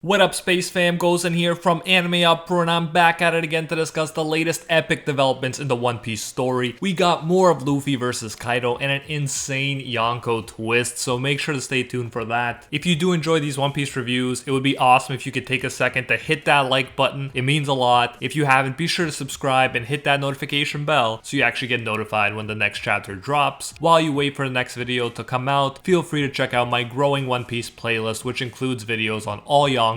What up, Space Fam? Goes in here from AnimeUproar, and I'm back at it again to discuss the latest epic developments in the One Piece story. We got more of Luffy versus Kaido and an insane Yonko twist, so make sure to stay tuned for that. If you do enjoy these One Piece reviews, it would be awesome if you could take a second to hit that like button. It means a lot. If you haven't, be sure to subscribe and hit that notification bell so you actually get notified when the next chapter drops. While you wait for the next video to come out, feel free to check out my growing One Piece playlist, which includes videos on all Yonko,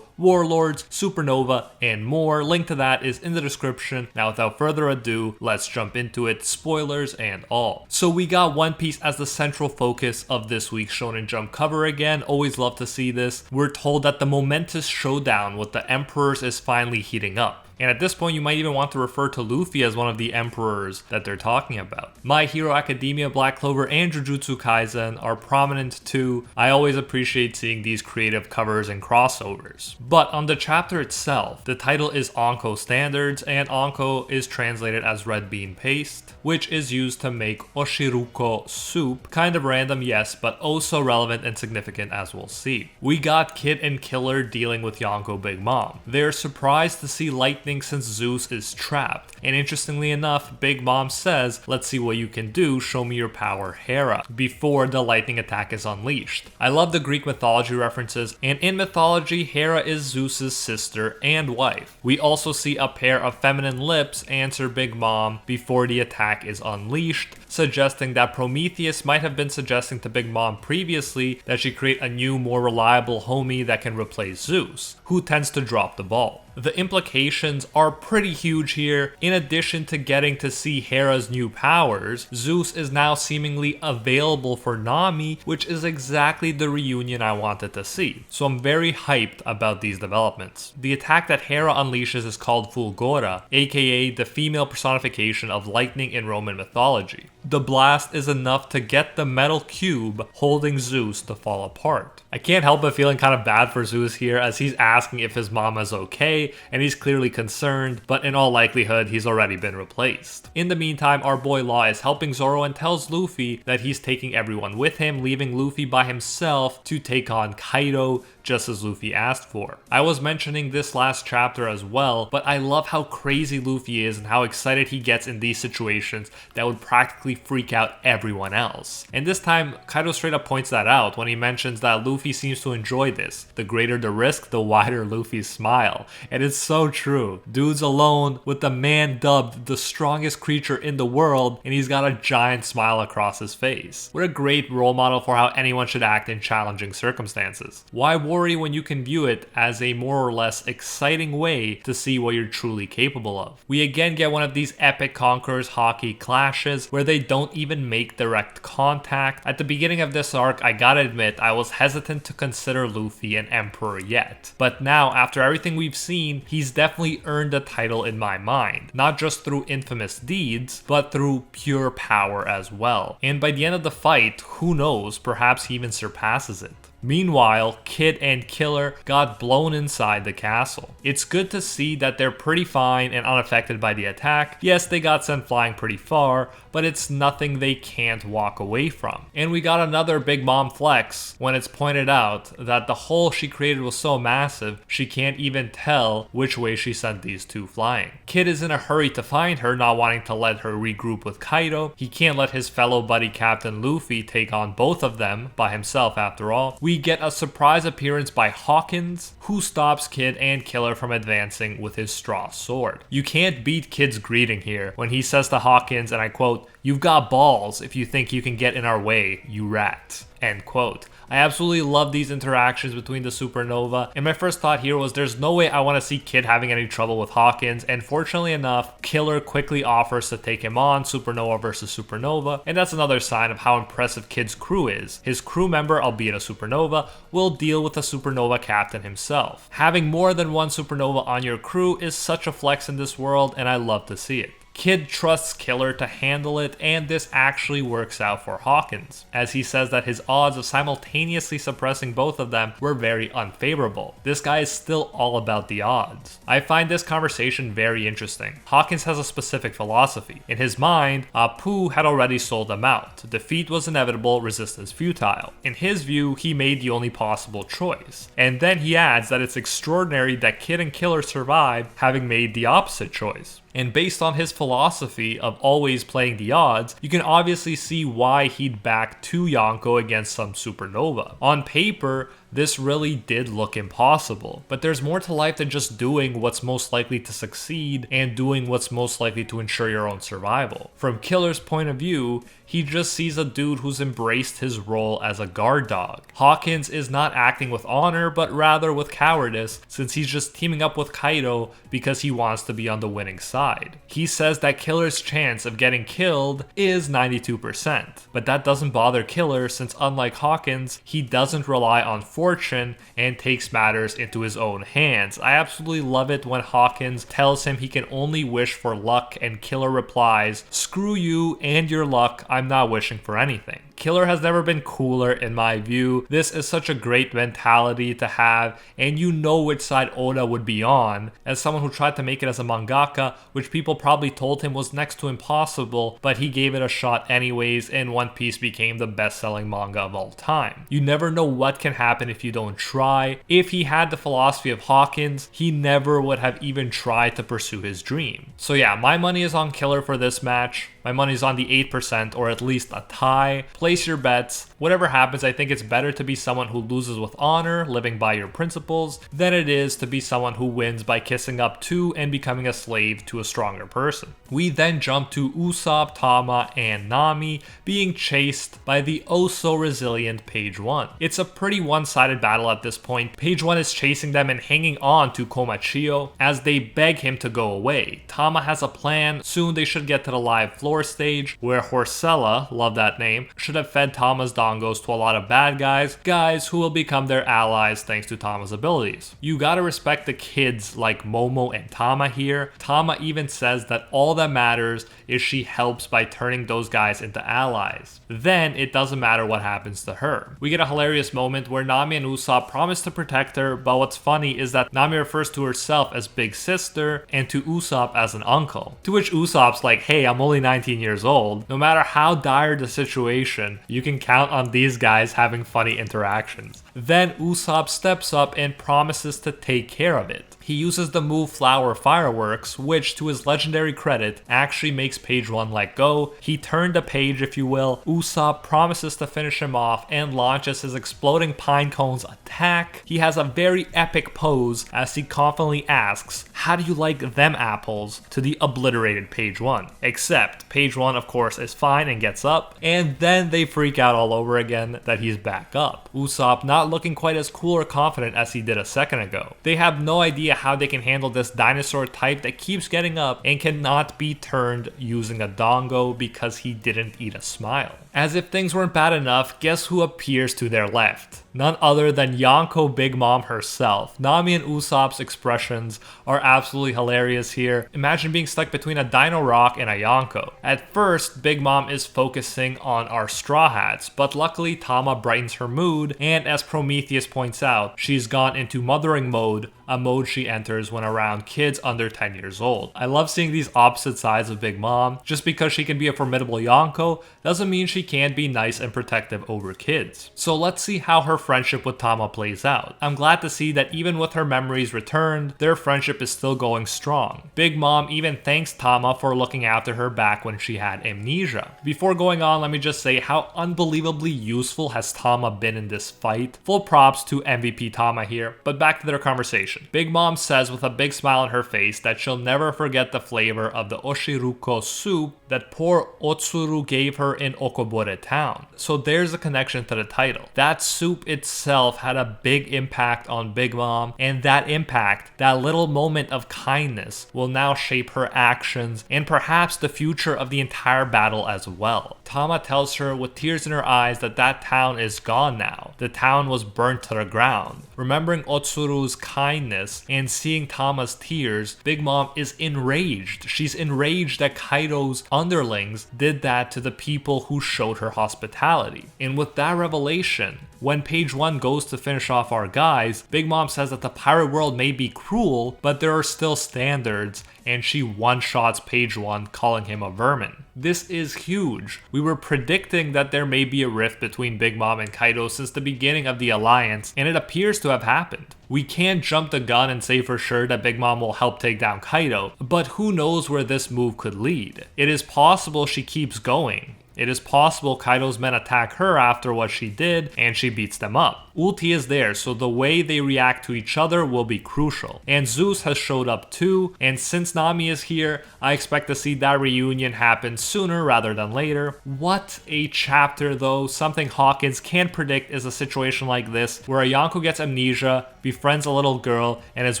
Warlords, Supernova, and more. Link to that is in the description. Now, without further ado, let's jump into it, spoilers and all. So we got One Piece as the central focus of this week's Shonen Jump cover again. Always love to see this. We're told that the momentous showdown with the Emperors is finally heating up. And at this point, you might even want to refer to Luffy as one of the emperors that they're talking about. My Hero Academia, Black Clover, and Jujutsu Kaisen are prominent too. I always appreciate seeing these creative covers and crossovers. But on the chapter itself, the title is Onko Standards, and Onko is translated as red bean paste, which is used to make oshiruko soup. Kind of random, yes, but oh so relevant and significant, as we'll see. We got Kid and Killer dealing with Yonko Big Mom. They're surprised to see lightning since Zeus is trapped, and interestingly enough, Big Mom says, "Let's see what you can do, show me your power, Hera," before the lightning attack is unleashed. I love the Greek mythology references, and in mythology, Hera is Zeus's sister and wife. We also see a pair of feminine lips answer Big Mom before the attack is unleashed, suggesting that Prometheus might have been suggesting to Big Mom previously that she create a new, more reliable homie that can replace Zeus, who tends to drop the ball. The implications are pretty huge here. In addition to getting to see Hera's new powers, Zeus is now seemingly available for Nami, which is exactly the reunion I wanted to see. So I'm very hyped about these developments. The attack that Hera unleashes is called Fulgora, aka the female personification of lightning in Roman mythology. The blast is enough to get the metal cube holding Zeus to fall apart. I can't help but feeling kind of bad for Zeus here, as he's asking if his mama's okay, and he's clearly concerned, but in all likelihood, he's already been replaced. In the meantime, our boy Law is helping Zoro and tells Luffy that he's taking everyone with him, leaving Luffy by himself to take on Kaido, just as Luffy asked for. I was mentioning this last chapter as well, but I love how crazy Luffy is and how excited he gets in these situations that would practically freak out everyone else. And this time, Kaido straight up points that out when he mentions that Luffy seems to enjoy this. The greater the risk, the wider Luffy's smile. And it's so true. Dude's alone with the man dubbed the strongest creature in the world, and he's got a giant smile across his face. What a great role model for how anyone should act in challenging circumstances. Why worry when you can view it as a more or less exciting way to see what you're truly capable of? We again get one of these epic Conquerors hockey clashes where they don't even make direct contact. At the beginning of this arc, I gotta admit, I was hesitant to consider Luffy an emperor yet. But now, after everything we've seen, he's definitely earned the title in my mind. Not just through infamous deeds, but through pure power as well. And by the end of the fight, who knows, perhaps he even surpasses it. Meanwhile, Kid and Killer got blown inside the castle. It's good to see that they're pretty fine and unaffected by the attack. Yes, they got sent flying pretty far, but it's nothing they can't walk away from. And we got another Big Mom flex when it's pointed out that the hole she created was so massive, she can't even tell which way she sent these two flying. Kid is in a hurry to find her, not wanting to let her regroup with Kaido. He can't let his fellow buddy Captain Luffy take on both of them by himself after all. We get a surprise appearance by Hawkins, who stops Kid and Killer from advancing with his straw sword. You can't beat Kid's greeting here when he says to Hawkins, and I quote, "You've got balls if you think you can get in our way, you rat." End quote. I absolutely love these interactions between the Supernova, and my first thought here was there's no way I want to see Kid having any trouble with Hawkins, and fortunately enough, Killer quickly offers to take him on, Supernova versus Supernova, and that's another sign of how impressive Kid's crew is. His crew member, albeit a Supernova, will deal with the Supernova captain himself. Having more than one Supernova on your crew is such a flex in this world, and I love to see it. Kid trusts Killer to handle it, and this actually works out for Hawkins, as he says that his odds of simultaneously suppressing both of them were very unfavorable. This guy is still all about the odds. I find this conversation very interesting. Hawkins has a specific philosophy. In his mind, Apu had already sold them out. Defeat was inevitable, resistance futile. In his view, he made the only possible choice. And then he adds that it's extraordinary that Kid and Killer survived having made the opposite choice. And based on his philosophy of always playing the odds, you can obviously see why he'd back 2 Yonko against some supernova. On paper, this really did look impossible, but there's more to life than just doing what's most likely to succeed and doing what's most likely to ensure your own survival. From Killer's point of view, he just sees a dude who's embraced his role as a guard dog. Hawkins is not acting with honor, but rather with cowardice, since he's just teaming up with Kaido because he wants to be on the winning side. He says that Killer's chance of getting killed is 92%, but that doesn't bother Killer since unlike Hawkins, he doesn't rely on fortune and takes matters into his own hands. I absolutely love it when Hawkins tells him he can only wish for luck and Killer replies, "Screw you and your luck, I'm not wishing for anything." Killer has never been cooler in my view. This is such a great mentality to have, and you know which side Oda would be on. As someone who tried to make it as a mangaka, which people probably told him was next to impossible, but he gave it a shot anyways, and One Piece became the best-selling manga of all time. You never know what can happen if you don't try. If he had the philosophy of Hawkins, he never would have even tried to pursue his dream. So yeah, my money is on Killer for this match. My money's on the 8% or at least a tie. Place your bets. Whatever happens, I think it's better to be someone who loses with honor, living by your principles, than it is to be someone who wins by kissing up to and becoming a slave to a stronger person. We then jump to Usopp, Tama, and Nami being chased by the oh-so-resilient Page 1. It's a pretty one-sided battle at this point. Page 1 is chasing them and hanging on to Komachio as they beg him to go away. Tama has a plan. Soon they should get to the live floor stage where Horsella, love that name, should have fed Tama's dongos to a lot of bad guys who will become their allies thanks to Tama's abilities. You gotta respect the kids like Momo and Tama here. Tama even says that all that matters is she helps by turning those guys into allies. Then it doesn't matter what happens to her. We get a hilarious moment where Nami and Usopp promise to protect her, but what's funny is that Nami refers to herself as big sister and to Usopp as an uncle. To which Usopp's like, hey, I'm only 19 years old. No matter how dire the situation, you can count on these guys having funny interactions. Then Usopp steps up and promises to take care of it. He uses the move Flower Fireworks, which to his legendary credit actually makes Page 1 let go. He turned the page, if you will. Usopp promises to finish him off and launches his exploding pine cones attack. He has a very epic pose as he confidently asks, "How do you like them apples?" to the obliterated Page 1. Except Page 1 of course is fine and gets up, and then they freak out all over again that he's back up. Usopp not looking quite as cool or confident as he did a second ago. They have no idea how they can handle this dinosaur type that keeps getting up and cannot be turned using a dongo because he didn't eat a smile. As if things weren't bad enough, guess who appears to their left? None other than Yonko Big Mom herself. Nami and Usopp's expressions are absolutely hilarious here. Imagine being stuck between a Dino Rock and a Yonko. At first, Big Mom is focusing on our Straw Hats, but luckily Tama brightens her mood, and as Prometheus points out, she's gone into mothering mode, a mode she enters when around kids under 10 years old. I love seeing these opposite sides of Big Mom. Just because she can be a formidable Yonko doesn't mean she can't be nice and protective over kids. So let's see how her friendship with Tama plays out. I'm glad to see that even with her memories returned, their friendship is still going strong. Big Mom even thanks Tama for looking after her back when she had amnesia. Before going on, let me just say how unbelievably useful has Tama been in this fight. Full props to MVP Tama here, but back to their conversation. Big Mom says with a big smile on her face that she'll never forget the flavor of the oshiruko soup that poor Otsuru gave her in Okobore town. So there's a connection to the title. That soup itself had a big impact on Big Mom, and that impact, that little moment of kindness, will now shape her actions and perhaps the future of the entire battle as well. Tama tells her with tears in her eyes that that town is gone now. The town was burnt to the ground. Remembering Otsuru's kind kindness and seeing Tama's tears, Big Mom is enraged. She's enraged that Kaido's underlings did that to the people who showed her hospitality. And with that revelation, when page 1 goes to finish off our guys, Big Mom says that the pirate world may be cruel, but there are still standards, and she one-shots page 1, calling him a vermin. This is huge. We were predicting that there may be a rift between Big Mom and Kaido since the beginning of the alliance, and it appears to have happened. We can't jump the gun and say for sure that Big Mom will help take down Kaido, but who knows where this move could lead. It is possible she keeps going. It is possible Kaido's men attack her after what she did, and she beats them up. Ulti is there, so the way they react to each other will be crucial. And Zeus has showed up too, and since Nami is here, I expect to see that reunion happen sooner rather than later. What a chapter though. Something Hawkins can't predict is a situation like this, where a Yonko gets amnesia, befriends a little girl, and is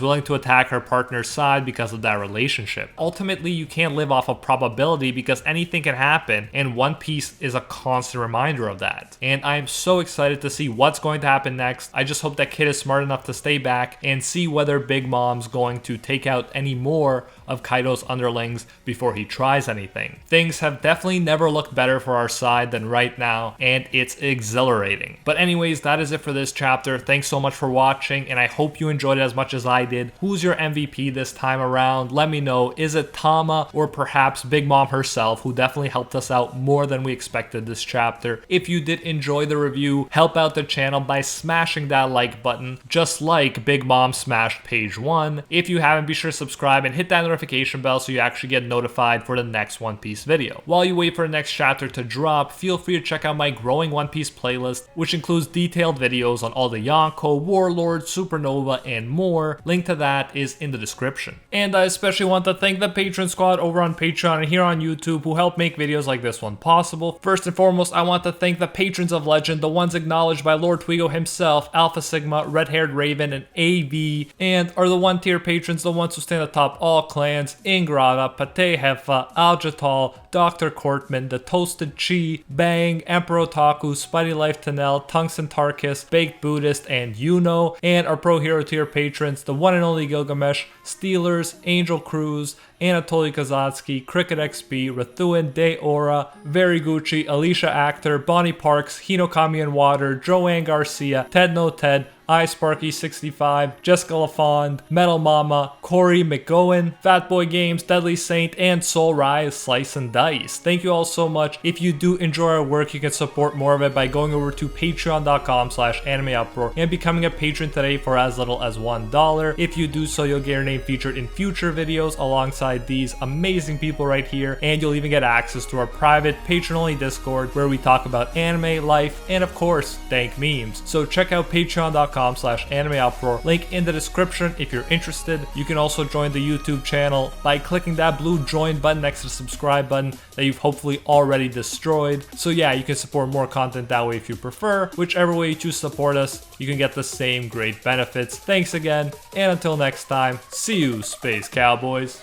willing to attack her partner's side because of that relationship. Ultimately, you can't live off of probability because anything can happen, and One Piece is a constant reminder of that. And I'm so excited to see what's going to happen next. I just hope that Kid is smart enough to stay back and see whether Big Mom's going to take out any more of Kaido's underlings before he tries anything. Things have definitely never looked better for our side than right now, and it's exhilarating. But anyways, that is it for this chapter. Thanks so much for watching, and I hope you enjoyed it as much as I did. Who's your MVP this time around? Let me know. Is it Tama or perhaps Big Mom herself, who definitely helped us out more than we expected this chapter? If you did enjoy the review, help out the channel by smashing that like button, just like Big Mom smashed page 1. If you haven't, be sure to subscribe and hit that notification bell so you actually get notified for the next One Piece video. While you wait for the next chapter to drop, feel free to check out my growing One Piece playlist, which includes detailed videos on all the Yonko, Warlord, Supernova, and more. Link to that is in the description. And I especially want to thank the Patreon squad over on Patreon and here on YouTube who help make videos like this one possible. First and foremost, I want to thank the patrons of Legend, the ones acknowledged by Lord Twigo himself, Alpha Sigma, Red Haired Raven, and AV, and are the 1-tier patrons, the ones who stand atop all clans: Ingrata, Pate Hefa, Aljatal, Dr. Cortman, The Toasted Chi, Bang, Emperor Otaku, Spidey Life Tanel, Tungsten Tarkus, Baked Buddhist, and Yuno, and our Pro Hero tier patrons, the one and only Gilgamesh, Steelers, Angel Cruz, Anatoly Kazatsky, Cricket XP, Rathuin, De Ora, Very Gucci, Alicia Actor, Bonnie Parks, Hinokami and Water, Joanne Garcia, Ted No Ted, iSparky65, Jessica LaFond, Metal Mama, Corey McGowan, Fatboy Games, Deadly Saint, and Soul Rise Slice and Dice. Thank you all so much. If you do enjoy our work, you can support more of it by going over to patreon.com/AnimeUproar and becoming a patron today for as little as $1. If you do so, you'll get your name featured in future videos alongside these amazing people right here, and you'll even get access to our private patron-only Discord where we talk about anime, life, and of course, dank memes. So check out patreon.com/AnimeUproar, link in the description if you're interested. You can also join the YouTube channel by clicking that blue join button next to the subscribe button that you've hopefully already destroyed. So yeah, you can support more content that way if you prefer. Whichever way you choose to support us, you can get the same great benefits. Thanks again, and until next time, see you, Space Cowboys.